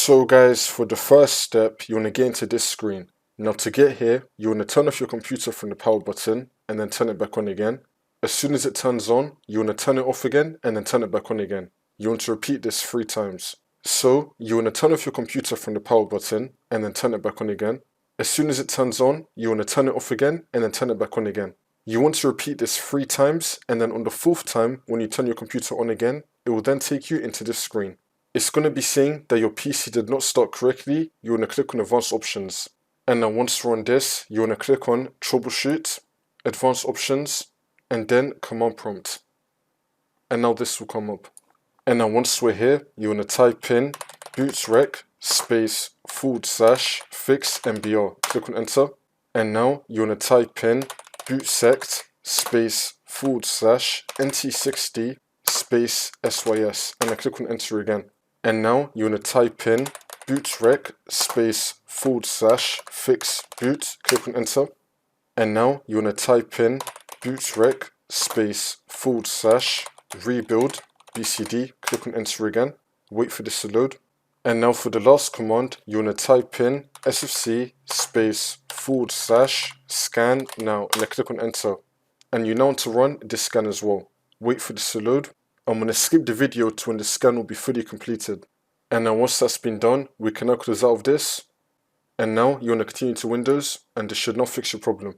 So guys, for the first step, you want to get into this screen. Now to get here, you want to turn off your computer from the power button and then turn it back on again. As soon as it turns on, you want to turn it off again and then turn it back on again. You want to repeat this 3 times. So you want to turn off your computer from the power button and then turn it back on again. As soon as it turns on, you want to turn it off again and then turn it back on again. You want to repeat this 3 times, and then on the 4th time, when you turn your computer on again, it will then take you into this screen. It's going to be saying that your PC did not start correctly. You want to click on Advanced Options. And then once you're on this, you want to click on Troubleshoot, Advanced Options, and then Command Prompt. And now this will come up. And now once we're here, you want to type in bootrec space / fix mbr. Click on Enter. And now you want to type in bootsect space / nt60 space sys. And then click on Enter again. And now you want to type in bootrec space / fix boot. Click on Enter. And now you want to type in bootrec space / rebuild bcd. Click on Enter again. Wait for this to load. And now for the last command, you want to type in sfc space / scan now, and then click on Enter. And you now want to run this scan as well. Wait for this to load. I'm going to skip the video to when the scan will be fully completed. And now once that's been done, we can now close out of this. And now you want to continue to Windows, and this should now fix your problem.